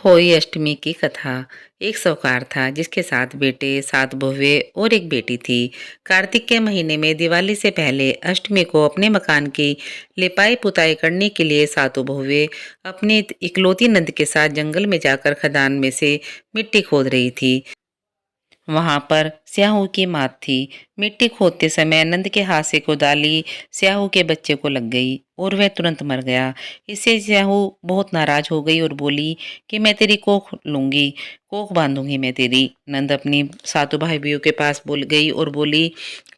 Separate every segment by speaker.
Speaker 1: होई अष्टमी की कथा। एक साहूकार था जिसके 7 बेटे, 7 बहुएं और एक बेटी थी। कार्तिक के महीने में दिवाली से पहले अष्टमी को अपने मकान की लिपाई पुताई करने के लिए सातों बहुएं अपनी इकलौती नंद के साथ जंगल में जाकर खदान में से मिट्टी खोद रही थी। वहां पर स्याहू की मात थी। मिट्टी खोदते समय नंद के हाथ से कुदाली स्याहू के बच्चे को लग गई और वह तुरंत मर गया। इससे स्याहू बहुत नाराज हो गई और बोली कि मैं तेरी कोख लूंगी, कोख बांधूंगी मैं तेरी। नंद अपनी सातों भाइयों के पास बोल गई और बोली,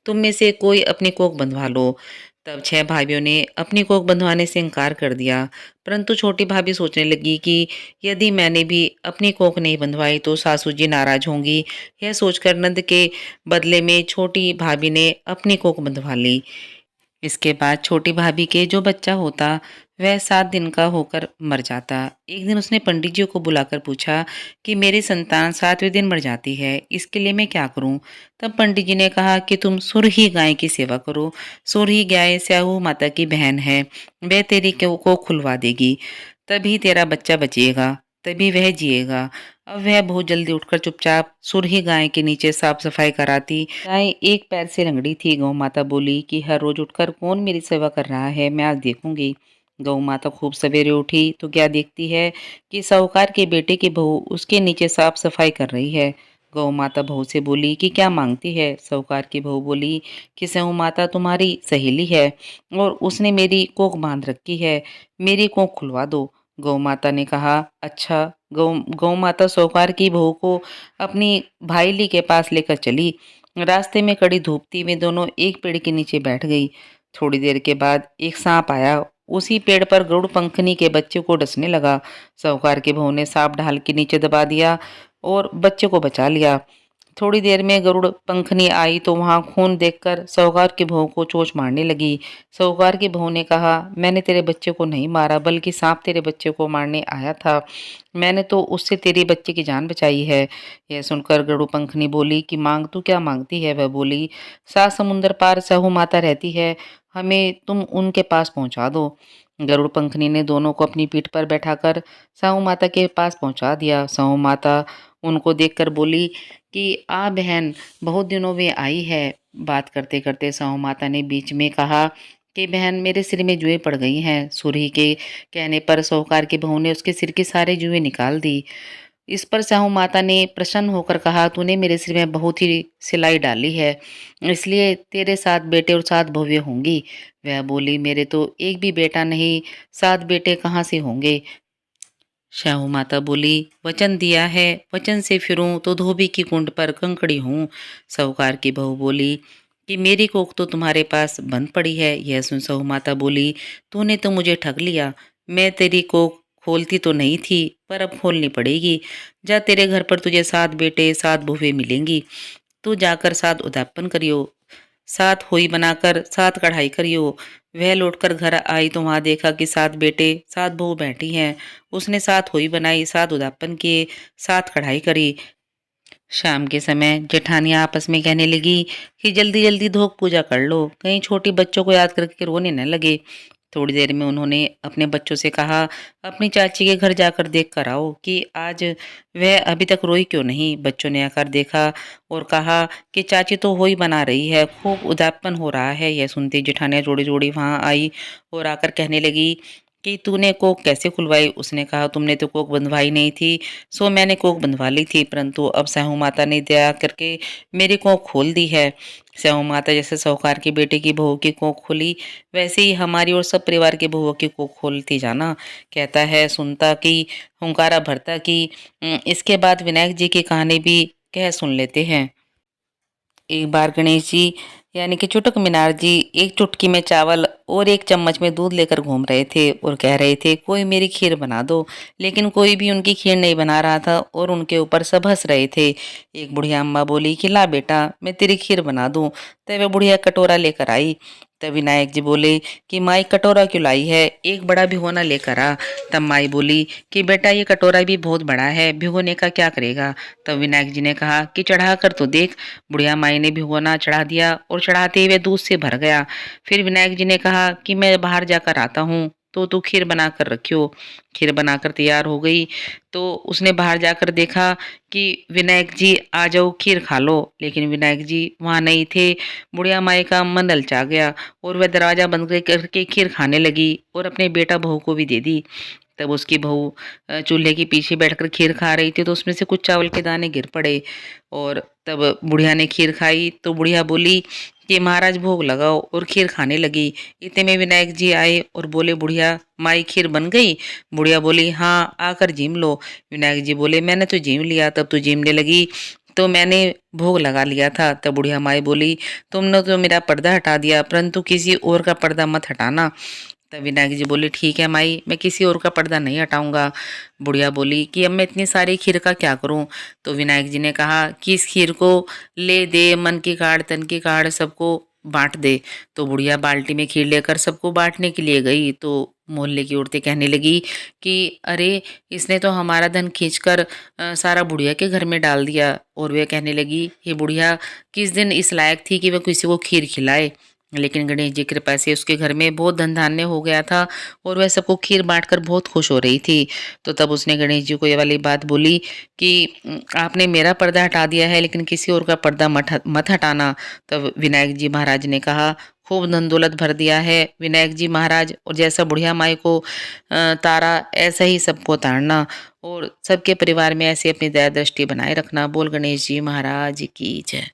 Speaker 1: तुम में से कोई अपनी कोख बंधवा लो। तब 6 भाइयों ने अपनी कोख बंधवाने से इनकार कर दिया, परंतु छोटी भाभी सोचने लगी कि यदि मैंने भी अपनी कोख नहीं बंधवाई तो सासू जी नाराज होंगी। यह सोचकर नंद के बदले में छोटी भाभी ने अपनी कोख बंधवा ली। इसके बाद छोटी भाभी के जो बच्चा होता वह 7 दिन का होकर मर जाता। एक दिन उसने पंडित जी को बुलाकर पूछा कि मेरी संतान 7वें दिन मर जाती है, इसके लिए मैं क्या करूं? तब पंडित जी ने कहा कि तुम सुरही गाय की सेवा करो। सुरही गाय स्याहू माता की बहन है, वह तेरी को खुलवा देगी, तभी तेरा बच्चा बचेगा, तभी वह जिएगा। अब वह बहुत जल्दी उठकर चुपचाप सुरही गाय के नीचे साफ सफाई कराती। गाय एक पैर से लंगड़ी थी। गौ माता बोली कि हर रोज उठकर कौन मेरी सेवा कर रहा है, मैं आज देखूंगी। गौ माता खूब सवेरे उठी तो क्या देखती है कि साहूकार के बेटे की बहू उसके नीचे साफ सफाई कर रही है। गौ माता बहू से बोली कि क्या मांगती है? साहूकार की बहू बोली कि सहू माता तुम्हारी सहेली है और उसने मेरी कोख बांध रखी है, मेरी कोख खुलवा दो। गौ माता ने कहा, अच्छा। गौ गौ माता साहूकार की बहू को अपनी भाईली के पास लेकर चली। रास्ते में कड़ी धूप थी, वे दोनों एक पेड़ के नीचे बैठ गई। थोड़ी देर के बाद एक सांप आया, उसी पेड़ पर गरुड़ पंखनी के बच्चे को डसने लगा। साहूकार की बहू ने सांप ढाल के नीचे दबा दिया और बच्चे को बचा लिया। थोड़ी देर में गरुड़ पंखनी आई तो वहां खून देखकर साहूकार की बहू को चोंच मारने लगी। साहूकार की बहू ने कहा, मैंने तेरे बच्चे को नहीं मारा, बल्कि सांप तेरे बच्चे को मारने आया था। मैंने तो उससे तेरे बच्चे की जान बचाई है। यह सुनकर गरुड़ पंखनी बोली कि मांग तू क्या मांगती है? वह बोली, 7 समुंदर पार सहू माता रहती है, हमें तुम उनके पास पहुंचा दो। गरुड़ पंखनी ने दोनों को अपनी पीठ पर बैठाकर साहू माता के पास पहुंचा दिया। साहू माता उनको देखकर बोली कि आ बहन, बहुत दिनों में आई है। बात करते करते साहू माता ने बीच में कहा कि बहन, मेरे सिर में जुएं पड़ गई हैं। सुरही के कहने पर साहूकार की बहू ने उसके सिर के सारे जुएं निकाल दी। इस पर साहू माता ने प्रसन्न होकर कहा, तूने मेरे सिर में बहुत ही सिलाई डाली है, इसलिए तेरे 7 बेटे और 7 बहुएं होंगी। वह बोली, मेरे तो एक भी बेटा नहीं, 7 बेटे कहाँ से होंगे? शाहू माता बोली, वचन दिया है, वचन से फिरूं तो धोबी की कुंड पर कंकड़ी हूँ। साहूकार की बहू बोली कि मेरी कोख तो तुम्हारे पास बंद पड़ी है। यह सुन साहू माता बोली, तूने तो मुझे ठग लिया। मैं तेरी कोख खोलती तो नहीं थी, पर अब खोलनी पड़ेगी। जा, तेरे घर पर तुझे 7 बेटे 7 बहुएं मिलेंगी। तू जाकर 7 उद्यापन करियो, 7 होई बनाकर 7 कढ़ाई करियो। वह लौटकर घर आई तो वहां देखा कि 7 बेटे 7 बहू बैठी हैं। उसने 7 होई बनाई, 7 उद्यापन किए, 7 कढ़ाई करी। शाम के समय जेठानियां आपस में कहने लगी कि जल्दी जल्दी धोक पूजा कर लो, कहीं छोटी बच्चों को याद करके रोने न लगे। थोड़ी देर में उन्होंने अपने बच्चों से कहा, अपनी चाची के घर जाकर देख कर आओ कि आज वह अभी तक रोई क्यों नहीं। बच्चों ने आकर देखा और कहा कि चाची तो होई बना रही है, खूब उद्यापन हो रहा है। यह सुनती जेठानियां जोड़ी जोड़ी वहां आई और आकर कहने लगी कि तूने कोक कैसे खुलवाई? उसने कहा, तुमने तो कोक बंधवाई नहीं थी, सो मैंने कोक बंधवा ली थी, परंतु अब सहू माता ने दया करके मेरी कोख खोल दी है। सहू माता जैसे साहूकार के बेटे की बहू की कोख खोली, वैसे ही हमारी और सब परिवार की बहुओं की कोख खोलती जाना। कहता है सुनता की, हुंकारा भरता की। इसके बाद विनायक जी की कहानी भी कह सुन लेते हैं। एक बार गणेश जी यानी कि चुटक मीनार जी एक चुटकी में चावल और एक चम्मच में दूध लेकर घूम रहे थे और कह रहे थे, कोई मेरी खीर बना दो। लेकिन कोई भी उनकी खीर नहीं बना रहा था और उनके ऊपर सब हंस रहे थे। एक बुढ़िया अम्मा बोली कि ला बेटा, मैं तेरी खीर बना दूं। तब वह बुढ़िया कटोरा लेकर आई। तब विनायक जी बोले कि माई, कटोरा क्यों लाई है, एक बड़ा भिगोना लेकर आ। तब माई बोली कि बेटा, ये कटोरा भी बहुत बड़ा है, भिगोने का क्या करेगा? तब विनायक जी ने कहा कि चढ़ा कर तो देख। बुढ़िया माई ने भिगोना चढ़ा दिया और चढ़ाते हुए दूध से भर गया। फिर विनायक जी ने कहा कि मैं बाहर जाकर आता हूँ, तो तू खीर बना कर रखियो। खीर बनाकर तैयार हो गई तो उसने बाहर जाकर देखा कि विनायक जी आ जाओ खीर खा लो, लेकिन विनायक जी वहाँ नहीं थे। बुढ़िया माई का मन ललचा गया और वह दरवाजा बंद करके खीर खाने लगी और अपने बेटा बहू को भी दे दी। तब उसकी बहू चूल्हे के पीछे बैठकर खीर खा रही थी तो उसमें से कुछ चावल के दाने गिर पड़े और तब बुढ़िया ने खीर खाई तो बुढ़िया बोली कि महाराज भोग लगाओ और खीर खाने लगी। इतने में विनायक जी आए और बोले बुढ़िया माई खीर बन गई। बुढ़िया बोली हाँ आकर जीम लो। विनायक जी बोले मैंने तो जीम लिया। तब तो जीमने लगी तो मैंने भोग लगा लिया था। तब बुढ़िया माई बोली तुमने तो मेरा पर्दा हटा दिया परंतु किसी और का पर्दा मत हटाना। तब विनायक जी बोले ठीक है माई मैं किसी और का पर्दा नहीं हटाऊंगा। बुढ़िया बोली कि अब मैं इतनी सारी खीर का क्या करूं। तो विनायक जी ने कहा कि इस खीर को ले दे मन की काढ़ तन की काढ़ सबको बांट दे। तो बुढ़िया बाल्टी में खीर लेकर सबको बांटने के लिए गई तो मोहल्ले की औरतें कहने लगी कि अरे इसने तो हमारा धन खींचकर सारा बुढ़िया के घर में डाल दिया। और वे कहने लगी ये बुढ़िया किस दिन इस लायक थी कि वह किसी को खीर खिलाए। लेकिन गणेश जी की कृपा से उसके घर में बहुत धन धान्य हो गया था और वह सबको खीर बांटकर बहुत खुश हो रही थी। तो तब उसने गणेश जी को ये वाली बात बोली कि आपने मेरा पर्दा हटा दिया है लेकिन किसी और का पर्दा मत हटाना। तब विनायक जी महाराज ने कहा खूब धन दौलत भर दिया है विनायक जी महाराज, और जैसा बुढ़िया माई को तारा ऐसा ही सबको तारना और सबके परिवार में ऐसी अपनी दया दृष्टि बनाए रखना। बोल गणेश जी महाराज की जय।